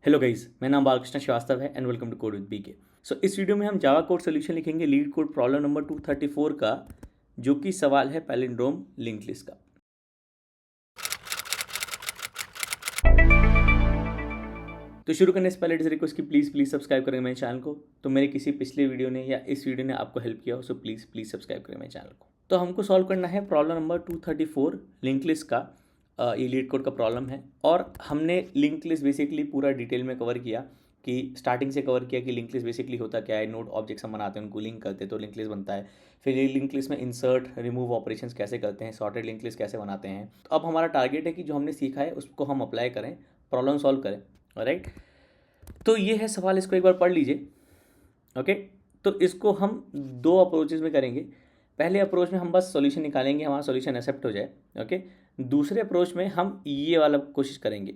Hello guys, मेरा नाम बालकृष्ण श्रीवास्तव है and welcome to code with BK. So इस वीडियो में हम जावा कोड सोल्यूशन लिखेंगे लीड कोड प्रॉब्लम नंबर 234 का, जो कि सवाल है पैलिंड्रोम लिंक लिस्ट का। तो शुरू करने से पहले इट इज रिक्वेस्ट कि प्लीज़ सब्सक्राइब करें मेरे चैनल को। तो मेरे किसी पिछले वीडियो ने या इस वीडियो ने आपको हेल्प किया हो, सो प्लीज़ सब्सक्राइब करें मेरे चैनल को। तो हमको सॉल्व करना है प्रॉब्लम नंबर 234 लिंक लिस्ट का। ये लीड कोड का प्रॉब्लम है और हमने लिंक लिस्ट बेसिकली पूरा डिटेल में कवर किया कि स्टार्टिंग से कवर किया कि लिंक लिस्ट बेसिकली होता क्या है। नोड ऑब्जेक्ट्स हम बनाते हैं, उनको लिंक करते हैं तो लिंक लिस्ट बनता है। फिर ये लिंक लिस्ट में इंसर्ट रिमूव ऑपरेशंस कैसे करते हैं, सॉर्टेड लिंक लिस्ट कैसे बनाते हैं। तो अब हमारा टारगेट है कि जो हमने सीखा है उसको हम अप्लाई करें, प्रॉब्लम सॉल्व करें। राइट, तो ये है सवाल, इसको एक बार पढ़ लीजिए। ओके, तो इसको हम दो अप्रोचेज में करेंगे। पहले अप्रोच में हम बस सॉल्यूशन निकालेंगे, हमारा सॉल्यूशन एक्सेप्ट हो जाए। ओके, दूसरे अप्रोच में हम ये वाला कोशिश करेंगे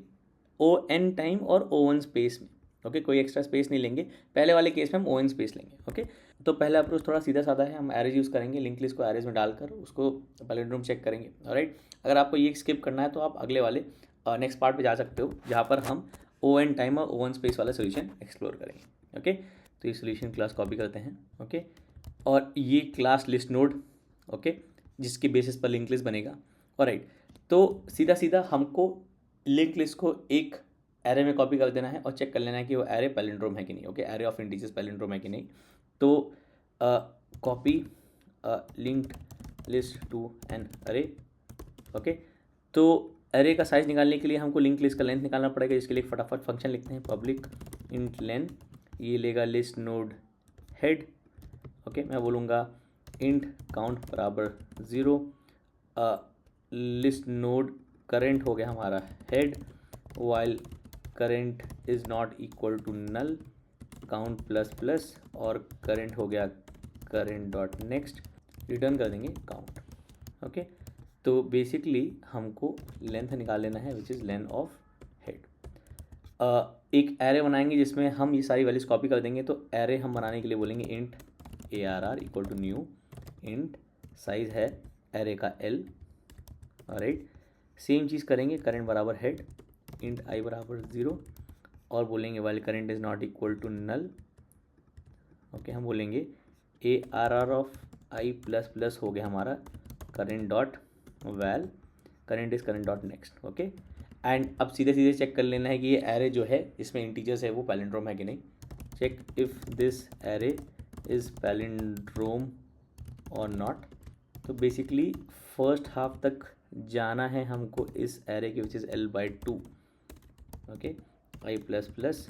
ओ एन टाइम और ओ वन स्पेस में। ओके, कोई एक्स्ट्रा स्पेस नहीं लेंगे। पहले वाले केस में हम ओ एन स्पेस लेंगे। ओके, तो पहला अप्रोच थोड़ा सीधा साधा है, हम एरेज यूज़ करेंगे, लिंक लिस्ट को एरेज में डालकर उसको पैलिंड्रोम चेक करेंगे। राइट, अगर आपको ये स्किप करना है तो आप अगले वाले नेक्स्ट पार्ट पे जा सकते हो, जहाँ पर हम ओ एन टाइम और ओ वन स्पेस वाला सोल्यूशन एक्सप्लोर करेंगे। ओके, तो ये सोल्यूशन क्लास कॉपी करते हैं। ओके, और ये क्लास लिस्ट नोड, ओके, जिसके बेसिस पर लिंक लिस्ट बनेगा। और राइट, तो सीधा सीधा हमको लिंक लिस्ट को एक एरे में कॉपी कर देना है और चेक कर लेना है कि वो एरे पैलिंड्रोम है कि नहीं। Okay, array of integers palindrome है कि नहीं। तो copy link list to an array. Okay, तो एरे का साइज निकालने के लिए हमको लिंक लिस्ट का लेंथ निकालना पड़ेगा, जिसके लिए फटाफट फंक्शन लिखते हैं, पब्लिक इंट लेन। ये लेगा लिस्ट नोड हेड। ओके, मैं बोलूँगा इंट काउंट बराबर 0। लिस्ट नोड करेंट हो गया हमारा head, while current is not equal to null, count plus plus, और करेंट हो गया करेंट डॉट नेक्स्ट, रिटर्न कर देंगे काउंट। ओके, तो बेसिकली हमको लेंथ निकाल लेना है which is length of head. एक एरे बनाएंगे जिसमें हम ये सारी वैल्यूज कॉपी कर देंगे। तो एरे हम बनाने के लिए बोलेंगे int ARR equal to new int size है एरे का L। राइट, सेम चीज़ करेंगे, करेंट बराबर हेड इंट आई बराबर 0, और बोलेंगे while current is not equal to null. Okay, हम बोलेंगे ARR of i plus plus हो गया हमारा current dot val, current is current dot next. Okay, and अब सीधे सीधे चेक कर लेना है कि ये एरे जो है इसमें इंटीजर्स है वो पैलिंड्रोम है कि नहीं। Check if this array is palindrome और नॉट। तो बेसिकली फर्स्ट हाफ तक जाना है हमको इस एरे के, which is L/2। Okay, i plus plus,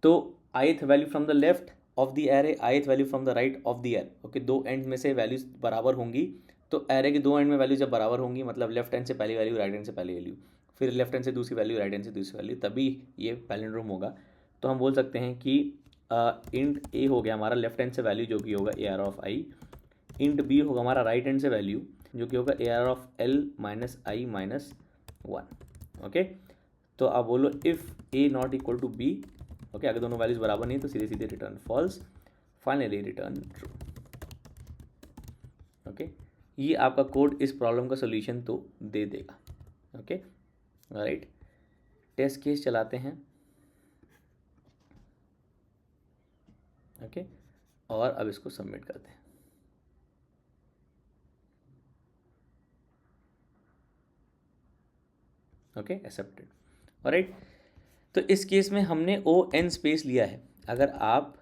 तो ith value from the left of the array, ith value from the right of the array. Okay, दो एंड में से वैल्यूज बराबर होंगी। तो एरे के दो एंड में वैल्यू जब बराबर होंगी, मतलब लेफ्ट हैंड से पहली वैल्यू, राइट हैंड से पहली वैल्यू, फिर लेफ्ट हैंड से दूसरी वैल्यू, राइट हैंड से दूसरी वैल्यू, तभी ये पैलिंड्रोम होगा। तो हम बोल सकते हैं कि इंट ए हो गया हमारा लेफ्ट हैंड से वैल्यू जो कि होगा AR of i, int b होगा हमारा राइट हैंड से वैल्यू जो कि होगा AR of L minus i minus 1। Okay, तो आप बोलो if a not equal to b. Okay, अगर दोनों वैल्यूज बराबर नहीं तो सीधे सीधे return false, finally return true. Okay, ये आपका कोड इस प्रॉब्लम का सोल्यूशन तो दे देगा। ओके, राइट, टेस्ट केस चलाते हैं। ओके, और अब इसको सबमिट करते हैं। Okay, accepted. राइट, तो इस केस में हमने ओ एन स्पेस लिया है। अगर आप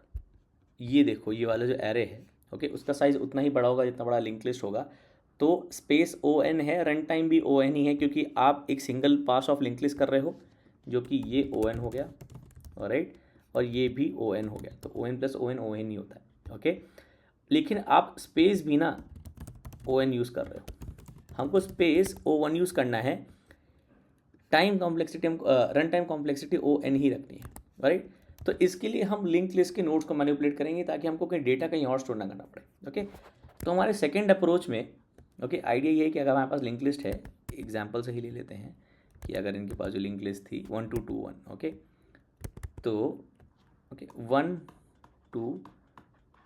ये देखो, ये वाला जो एरे है, ओके, उसका साइज़ उतना ही बड़ा होगा जितना बड़ा लिंक लिस्ट होगा। तो स्पेस ओ एन है, रन टाइम भी ओ एन ही है, क्योंकि आप एक single pass of link list कर रहे हो, जो कि ये ओ एन हो गया। राइट, और ये भी ओ एन हो गया। तो O N plus O N ही होता है। ओके, लेकिन आप स्पेस भी ना ओ एन यूज़ कर रहे हो, हमको स्पेस ओ वन यूज़ करना है। टाइम कॉम्प्लेक्सिटी हम run time complexity O N ही रखनी है। राइट, तो इसके लिए हम लिंक लिस्ट के नोड्स को मैनिपुलेट करेंगे ताकि हमको कहीं डेटा कहीं और स्टोर ना करना पड़े। ओके, तो हमारे सेकेंड अप्रोच में ओके आइडिया ये है कि अगर हमारे पास लिंक लिस्ट है, एग्जाम्पल से ही ले लेते हैं कि अगर इनके पास जो लिंक लिस्ट थी 1 2 2 1, ओके, तो ओके 1 2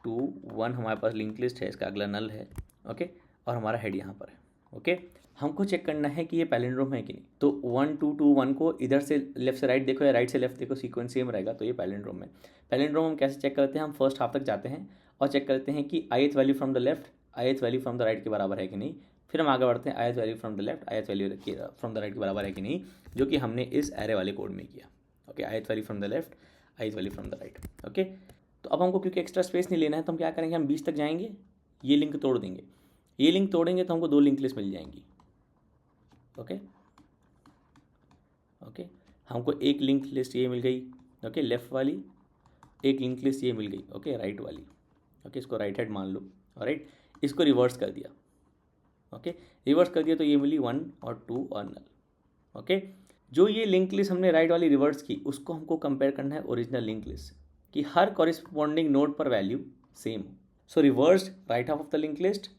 2 1 हमारे पास लिंक लिस्ट है, इसका अगला नल है। ओके, और हमारा हेड यहाँ पर है। ओके, हमको चेक करना है कि ये पैलिंड्रोम है कि नहीं। तो 1 2 2 1 को इधर से लेफ्ट से राइट देखो या राइट से लेफ्ट देखो, सीक्वेंस सेम रहेगा, तो ये पैलिंड्रोम है। पैलिंड्रोम हम कैसे चेक करते हैं, हम फर्स्ट हाफ तक जाते हैं और चेक करते हैं कि ith value from the left ith value from the right के बराबर है कि नहीं। फिर हम आगे बढ़ते हैं ith value from the left ith value from the right के बराबर है कि नहीं, जो कि हमने इस एरे वाले कोड में किया। Okay, ith value from the left ith value from the right. Okay, तो अब हमको क्योंकि एक्स्ट्रा स्पेस नहीं लेना है तो हम क्या करेंगे, हम 20 तक जाएंगे, ये लिंक तोड़ देंगे। ये लिंक तोड़ेंगे तो हमको 2 लिंक लिस्ट मिल जाएंगी। ओके ओके, हमको एक लिंक लिस्ट ये मिल गई, ओके लेफ़्ट वाली, एक लिंक लिस्ट ये मिल गई, ओके राइट वाली। ओके, इसको राइट हैंड मान लो, राइट। इसको रिवर्स कर दिया, ओके रिवर्स कर दिया तो ये मिली 1 और 2 और नल। ओके, जो ये लिंक लिस्ट हमने राइट वाली रिवर्स की उसको हमको कंपेयर करना है ओरिजिनल लिंक लिस्ट कि हर कॉरिस्पॉन्डिंग नोड पर वैल्यू सेम हो। So reversed right half of the link list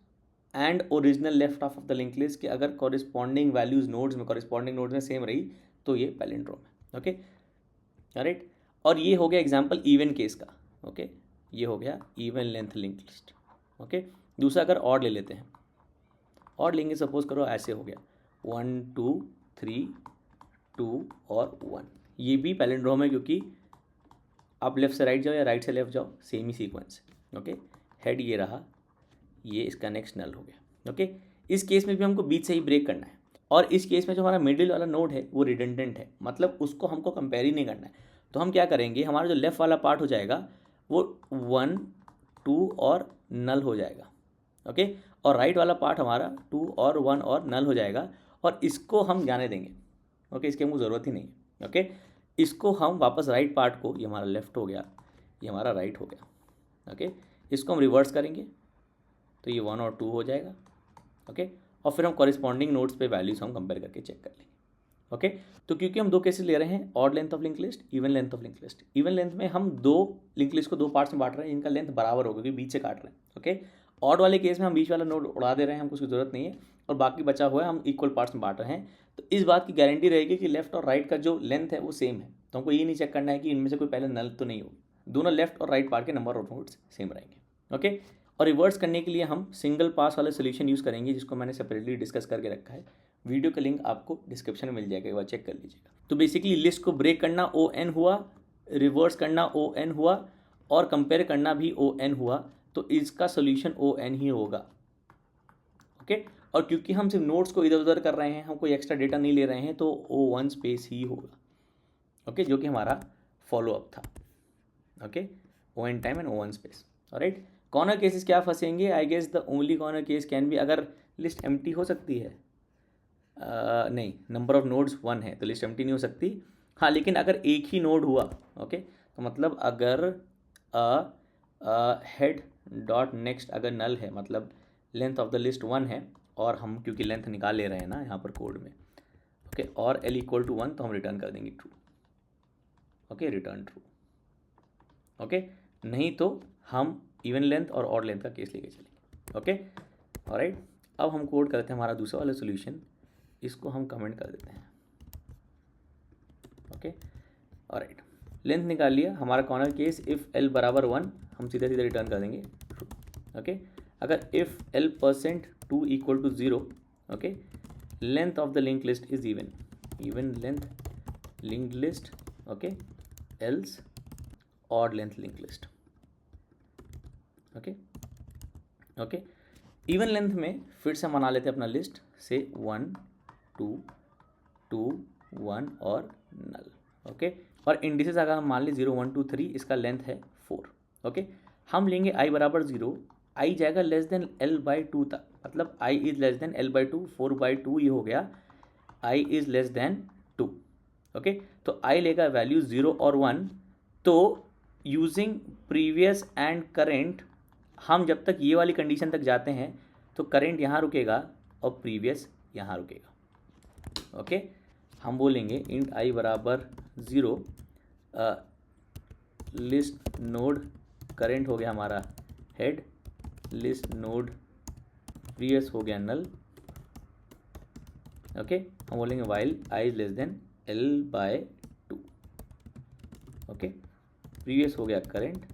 and original left half of the link list कि अगर कॉरिस्पॉन्डिंग वैल्यूज नोड्स में सेम रही तो ये पैलिंड्रोम है। ओके राइट, और ये हो गया एग्जांपल इवन केस का। ओके, ये हो गया even length link list. Okay, दूसरा अगर ऑड ले लेते हैं, ऑड लेंगे, सपोज करो ऐसे हो गया 1 2 3 2 और 1, ये भी पैलिंड्रोम है क्योंकि आप लेफ्ट से राइट जाओ या राइट से लेफ्ट जाओ सेम ही सीक्वेंस है। ओके, हेड ये रहा, ये इसका नेक्स्ट नल हो गया। ओके, इस केस में भी हमको बीच से ही ब्रेक करना है, और इस केस में जो हमारा मिडिल वाला नोड है वो रिडंडेंट है, मतलब उसको हमको कंपेयर ही नहीं करना है। तो हम क्या करेंगे, हमारा जो लेफ्ट वाला पार्ट हो जाएगा वो 1 2 और नल हो जाएगा। ओके, और राइट वाला पार्ट हमारा 2 और 1 और नल हो जाएगा, और इसको हम जाने देंगे। ओके, इसकी हमको ज़रूरत ही नहीं है। ओके, इसको हम वापस राइट पार्ट को, ये हमारा लेफ्ट हो गया, ये हमारा राइट हो गया। ओके, इसको हम रिवर्स करेंगे तो ये 1 और 2 हो जाएगा। ओके, और फिर हम कॉरिस्पॉन्डिंग नोड्स पे वैल्यूज हम कंपेयर करके चेक कर लेंगे। ओके, तो क्योंकि हम 2 केसेस ले रहे हैं, odd length of link list, even length of link list. Even length में हम 2 लिंक लिस्ट को 2 पार्ट्स में बांट रहे हैं, इनका लेंथ बराबर होगा क्योंकि बीच से काट रहे हैं। ओके, ऑड वाले केस में हम बीच वाला नोड उड़ा दे रहे हैं, हमको उसकी जरूरत नहीं है, और बाकी बचा हुआ है हम इक्वल पार्ट्स में बांट रहे हैं। तो इस बात की गारंटी रहेगी कि लेफ्ट और राइट का जो लेंथ है वो सेम है। तो हमको ये नहीं चेक करना है कि इनमें से कोई पहले नल तो नहीं होगी, दोनों लेफ्ट और राइट पार्ट के नंबर ऑफ नोड्स सेम रहेंगे। ओके, और रिवर्स करने के लिए हम सिंगल पास वाला सोल्यूशन यूज़ करेंगे, जिसको मैंने सेपरेटली डिस्कस करके रखा है। वीडियो का लिंक आपको डिस्क्रिप्शन में मिल जाएगा, एक बार चेक कर लीजिएगा। तो बेसिकली लिस्ट को ब्रेक करना ON हुआ, रिवर्स करना ON हुआ, और कंपेयर करना भी ON हुआ, तो इसका सोल्यूशन ON ही होगा। ओके, और क्योंकि हम सिर्फ नोट्स को इधर उधर कर रहे हैं, हम कोई एक्स्ट्रा डेटा नहीं ले रहे हैं, तो O1 स्पेस ही होगा। ओके, जो कि हमारा फॉलोअप था। Okay, ON time and O1 space. Alright, corner cases क्या फंसेंगे, I guess the only corner case can be, अगर लिस्ट एम्प्टी हो सकती है, नहीं, नंबर ऑफ नोड्स 1 है तो लिस्ट एम्प्टी नहीं हो सकती। हाँ, लेकिन अगर एक ही नोड हुआ, ओके, तो मतलब अगर हेड डॉट नेक्स्ट अगर नल है, मतलब लेंथ ऑफ द लिस्ट 1 है, और हम क्योंकि लेंथ निकाल ले रहे हैं ना यहाँ पर कोड में, ओके, और L इक्वल टू 1, तो हम रिटर्न कर देंगे true. Okay, return true. Okay, नहीं तो हम इवन लेंथ और ऑड लेंथ का केस लेके चलेंगे। ओके, ऑलराइट, अब हम कोड करते हैं हमारा दूसरा वाला सोल्यूशन, इसको हम कमेंट कर देते हैं। ओके, ऑलराइट, लेंथ निकाल लिया, हमारा कॉर्नर केस इफ़ L बराबर 1, हम सीधे सीधे रिटर्न कर देंगे ट्रू। ओके, अगर if L% 2 equal to 0, okay, length of the link list is even length link list, okay, else odd length link list. Okay okay, even length में फिर से बना लेते हैं अपना लिस्ट से 1 2 2 1 और नल। ओके, और इंडिसेस अगर हम मान ली 0 1 2 3, इसका लेंथ है 4। ओके, हम लेंगे i बराबर 0, i जाएगा लेस देन L/2 तक, मतलब i is less than L/2, 4/2 ये हो गया, i is less than 2। Okay, तो i लेगा वैल्यू 0 और 1, तो यूजिंग प्रीवियस एंड करेंट, हम जब तक ये वाली कंडीशन तक जाते हैं तो करेंट यहाँ रुकेगा और प्रीवियस यहाँ रुकेगा। ओके, हम बोलेंगे इंट i बराबर 0, लिस्ट नोड करेंट हो गया हमारा हेड, लिस्ट नोड प्रीवियस हो गया नल। ओके, हम बोलेंगे while i is less than L/2। Okay, previous हो गया करेंट,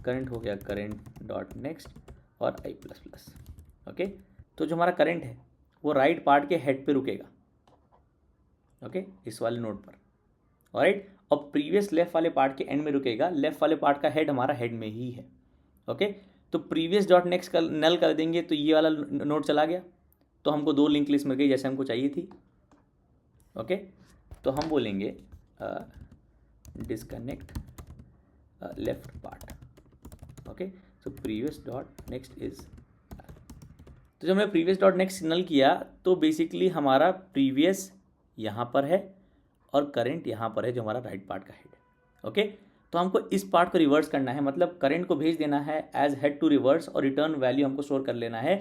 करंट हो गया करंट डॉट नेक्स्ट और i++। ओके, तो जो हमारा करंट है वो राइट पार्ट के हेड पे रुकेगा, ओके, इस वाले नोड पर, ऑलराइट, और प्रीवियस लेफ्ट वाले पार्ट के एंड में रुकेगा, लेफ्ट वाले पार्ट का हेड हमारा हेड में ही है, ओके। तो प्रीवियस डॉट नेक्स्ट का नल कर देंगे तो ये वाला नोड चला गया, तो हमको 2 लिंक लिस्ट मिल गई जैसे हमको चाहिए थी, ओके। तो हम बोलेंगे disconnect left part, okay. So previous dot next is, तो जब हमने प्रीवियस डॉट नेक्स्ट सिग्नल किया तो बेसिकली हमारा प्रीवियस यहाँ पर है और करंट यहाँ पर है जो हमारा राइट पार्ट का हेड है, ओके। तो हमको इस पार्ट को रिवर्स करना है, मतलब करंट को भेज देना है एज हेड टू रिवर्स और रिटर्न वैल्यू हमको स्टोर कर लेना है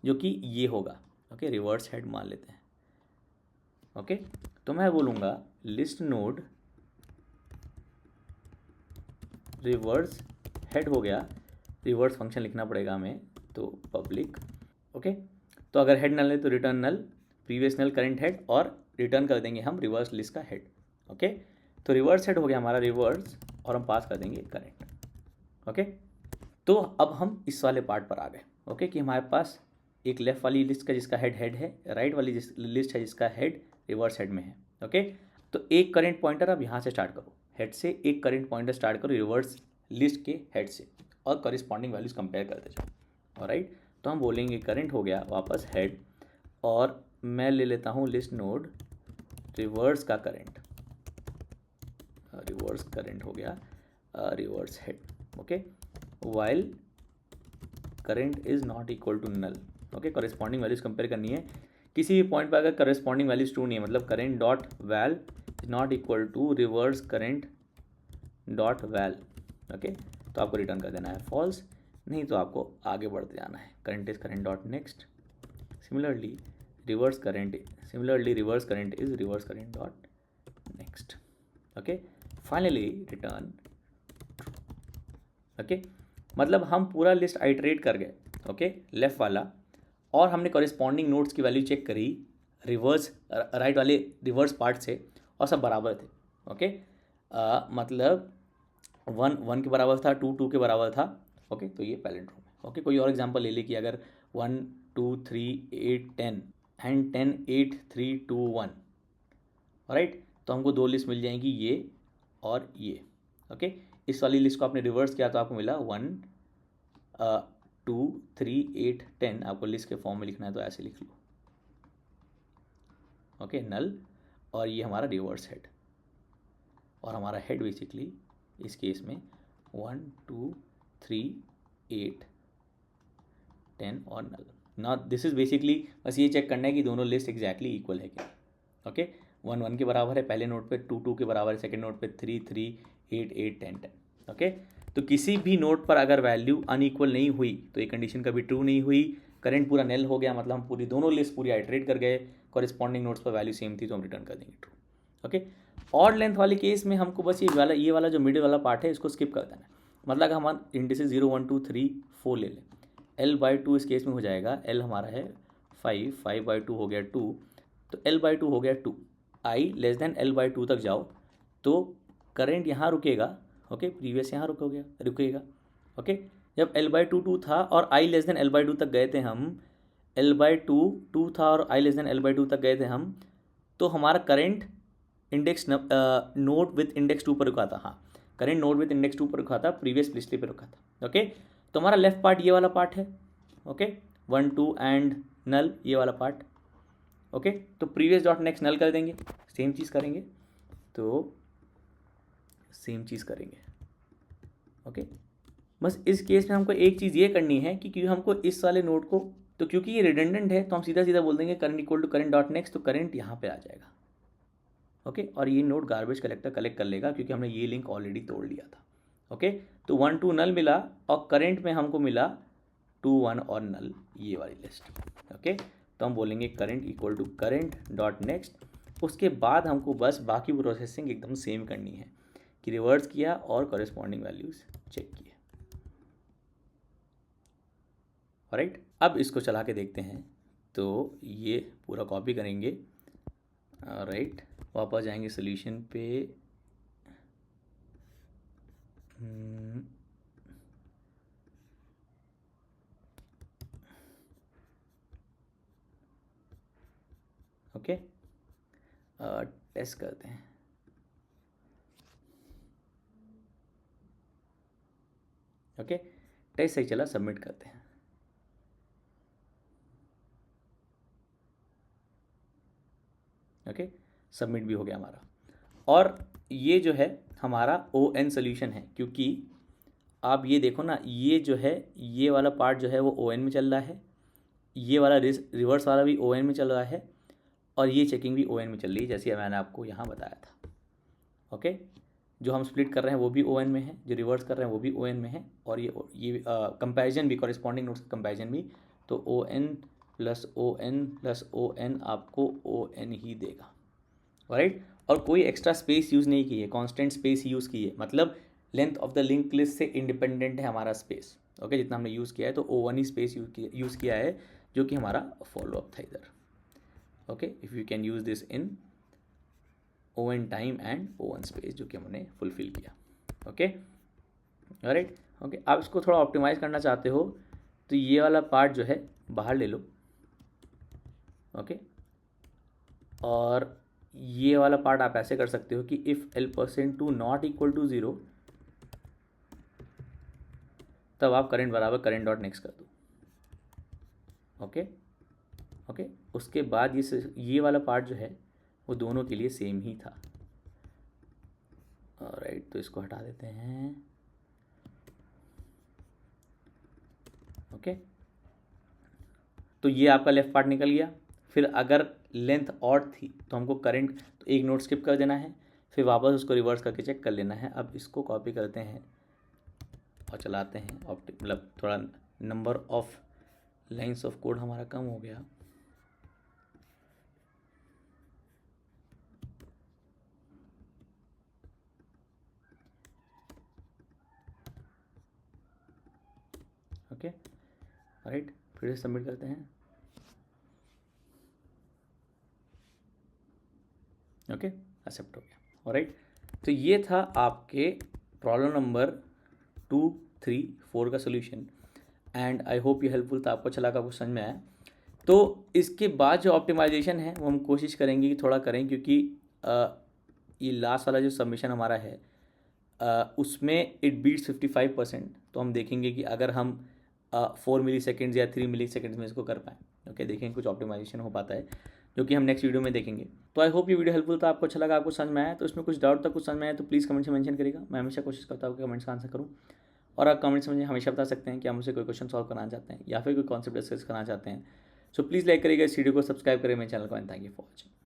जो कि ये होगा, ओके, रिवर्स हेड मान लेते हैं, ओके। तो मैं बोलूँगा लिस्ट नोड रिवर्स हेड हो गया, रिवर्स फंक्शन लिखना पड़ेगा हमें, तो पब्लिक, ओके। तो अगर हेड नल है तो रिटर्न नल, प्रीवियस नल करंट हेड, और रिटर्न कर देंगे हम रिवर्स लिस्ट का हेड, ओके। तो रिवर्स हेड हो गया हमारा रिवर्स, और हम पास कर देंगे करंट, ओके। तो अब हम इस वाले पार्ट पर आ गए, ओके, कि हमारे पास एक लेफ्ट वाली लिस्ट का जिसका हेड हेड है, राइट वाली लिस्ट है जिसका हेड रिवर्स हेड में है, ओके। तो एक करंट पॉइंटर अब यहाँ से स्टार्ट करो, हेड से एक करंट पॉइंटर स्टार्ट करो रिवर्स लिस्ट के हेड से, और करिस्पॉन्डिंग वैल्यूज कंपेयर करते जाओ, ऑलराइट। तो हम बोलेंगे करंट हो गया वापस हेड, और मैं ले लेता हूँ लिस्ट नोड रिवर्स का करंट, रिवर्स करंट हो गया reverse head, okay, while current is not equal to null, okay. Corresponding values compare करनी है, किसी भी पॉइंट पर अगर कॉरेस्पॉन्डिंग वैल्यूज ट्रू नहीं है, मतलब current dot val is not equal to reverse current dot val, okay, तो आपको रिटर्न कर देना है फॉल्स, नहीं तो आपको आगे बढ़ते जाना है, current is current dot next, similarly reverse current is reverse current dot next, okay, finally return, okay. मतलब हम पूरा लिस्ट आइटरेट कर गए, ओके, लेफ्ट वाला, और हमने कॉरेस्पॉन्डिंग नोड्स की वैल्यू चेक करी रिवर्स राइट वाले रिवर्स पार्ट से, और सब बराबर थे, ओके। मतलब 1 के बराबर था, 2 के बराबर था, ओके। तो ये पैलिंड्रोम है, ओके। कोई और एग्जांपल ले ली कि अगर 1 2 3 8 10 एंड 10 8 3 2 1, राइट, तो हमको 2 लिस्ट मिल जाएंगी, ये और ये, ओके। इस वाली लिस्ट को आपने रिवर्स किया तो आपको मिला 1 2 3 8 10, आपको लिस्ट के फॉर्म में लिखना है तो ऐसे लिख लो, ओके, नल, और ये हमारा रिवर्स हेड, और हमारा हेड बेसिकली इस केस में 1 2 3 8 10 और नल। ना दिस इज़ बेसिकली बस ये चेक करना है कि दोनों लिस्ट एग्जैक्टली इक्वल है क्या, ओके। 1 1 के बराबर है पहले नोट पे, 2 2 के बराबर है सेकंड नोट पे, 3 3 8 8 10 10, ओके। तो किसी भी नोट पर अगर वैल्यू अनइक्वल नहीं हुई तो ये कंडीशन कभी ट्रू नहीं हुई, करंट पूरा नेल हो गया, मतलब हम पूरी दोनों लिस्ट पूरी आइटरेट कर गए, कॉरेस्पॉन्डिंग नोट्स पर वैल्यू सेम थी तो हम रिटर्न कर देंगे ट्रू, ओके। ऑड लेंथ वाले केस में हमको बस ये वाला जो मिडिल वाला पार्ट है इसको स्किप कर देना है, मतलब अगर हम इंडिसेस 0 1 2 3 4 ले लें, L/2 इस केस में हो जाएगा, L हमारा है 5/2 हो गया 2, तो L/2 हो गया 2, I लेस देन L/2 तक जाओ तो करंट यहाँ रुकेगा, ओके, प्रीवियस यहाँ रुकेगा, ओके। जब L/2 2 था और I लेस देन L/2 तक गए थे हम, L/2 2 था और I लेस देन L/2 तक गए थे हम, तो हमारा current index node with index 2 पर रुका था, हाँ, करंट नोड विथ इंडेक्स 2 पर रुका था, प्रीवियस लिस्ट पे रुका था, ओके। तो हमारा लेफ्ट पार्ट ये वाला पार्ट है, ओके, 1 2 एंड नल ये वाला पार्ट, ओके। तो प्रीवियस डॉट नेक्स्ट नल कर देंगे, सेम चीज़ करेंगे, तो सेम चीज़ करेंगे, ओके। बस इस केस में हमको एक चीज़ ये करनी है कि क्योंकि हमको इस वाले नोड को, तो क्योंकि ये रिडंडेंट है तो हम सीधा सीधा बोल देंगे current equal to current dot next, तो करंट यहाँ पे आ जाएगा, ओके। और ये नोड गार्बेज कलेक्टर कलेक्ट कर लेगा क्योंकि हमने ये लिंक ऑलरेडी तोड़ लिया था, ओके। तो 1 2 नल मिला और करंट में हमको मिला 2 1 और नल, ये वाली लिस्ट, ओके। तो हम बोलेंगे current equal to current dot next, उसके बाद हमको बस बाकी प्रोसेसिंग एकदम सेम करनी है कि रिवर्स किया और कॉरेस्पॉन्डिंग वैल्यूज चेक किए, राइट। अब इसको चला के देखते हैं, तो ये पूरा कॉपी करेंगे, राइट, वापस जाएंगे सोल्यूशन पे, ओके, टेस्ट करते हैं। ओके, टेस्ट सही चला, सबमिट करते हैं। ओके, सबमिट भी हो गया हमारा। और ये जो है हमारा ON सोल्यूशन है, क्योंकि आप ये देखो ना, ये जो है ये वाला पार्ट जो है वो ON में चल रहा है, ये वाला रिवर्स वाला भी ON में चल रहा है, और ये चेकिंग भी ON में चल रही है, जैसे मैंने आपको यहाँ बताया था। ओके, जो हम स्प्लिट कर रहे हैं वो भी ON में है, जो रिवर्स कर रहे हैं वो भी ON में है, और ये कंपैरिजन भी, कॉरेस्पॉन्डिंग नोट्स का कंपैरिजन भी, तो ON plus ON plus ON आपको ON ही देगा। राइट, और कोई एक्स्ट्रा स्पेस यूज़ नहीं की है, कांस्टेंट स्पेस यूज़ की है, मतलब length of the link list से इंडिपेंडेंट है हमारा स्पेस। ओके, जितना हमने यूज़ किया है, तो O1 ही स्पेस यूज़ किया है, जो कि हमारा फॉलोअप था इधर। Okay, if you can use this in ON time and O1 space, जो कि हमने फुलफिल किया। Okay, right. ओके, आप इसको थोड़ा ऑप्टिमाइज़ करना चाहते हो तो ये वाला पार्ट जो है बाहर ले लो। ओके, और ये वाला पार्ट आप ऐसे कर सकते हो कि if L%2 not equal to 0, तब आप करेंट बराबर करेंट डॉट नेक्स्ट कर दो। ओके, ओके, उसके बाद ये वाला पार्ट जो है वो दोनों के लिए सेम ही था। राइट, तो इसको हटा देते हैं। ओके, तो ये आपका लेफ्ट पार्ट निकल गया। फिर अगर लेंथ ऑड थी तो हमको करंट, तो एक नोट स्किप कर देना है, फिर वापस उसको रिवर्स करके चेक कर लेना है। अब इसको कॉपी करते हैं और चलाते हैं। मतलब थोड़ा number of lines of code हमारा कम हो गया। ओके, राइट, फिर से सबमिट करते हैं। ओके, एक्सेप्ट हो गया। राइट, तो ये था आपके प्रॉब्लम नंबर 2, 3, 4 का सोल्यूशन, एंड आई होप ये हेल्पफुल था, आपको अच्छा लगा, आपको समझ में आया। तो इसके बाद जो ऑप्टिमाइजेशन है वो हम कोशिश करेंगे कि थोड़ा करें, क्योंकि ये लास्ट वाला जो सबमिशन हमारा है उसमें इट बीट्स 55%। तो हम देखेंगे कि अगर हम 4 मिली सेकेंड्स या 3 मिली सेकेंड्स में इसको कर पाएँ। ओके, देखेंगे कुछ ऑप्टिमाइजेशन हो पाता है, जो कि हम नेक्स्ट वीडियो में देखेंगे। तो आई होप ये वीडियो हेल्पफुल था, आपको अच्छा लगा, आपको समझ में आया। तो इसमें कुछ डाउट था, कुछ समझ में आया तो प्लीज़ कमेंट्स में मेंशन करिएगा। मैं हमेशा कोशिश करता हूँ कि कमेंट्स का आंसर करूँ, और आप कमेंट्स में मुझे हमेशा बता सकते हैं कि आप मुझसे कोई क्वेश्चन सॉल्व करना चाहते हैं या फिर कोई कॉन्सेप्ट डिस्कस करना चाहते हैं। सो प्लीज़ लाइक करिएगा इस वीडियो को, सब्सक्राइब करिए मेरे चैनल को, and thank you for watching.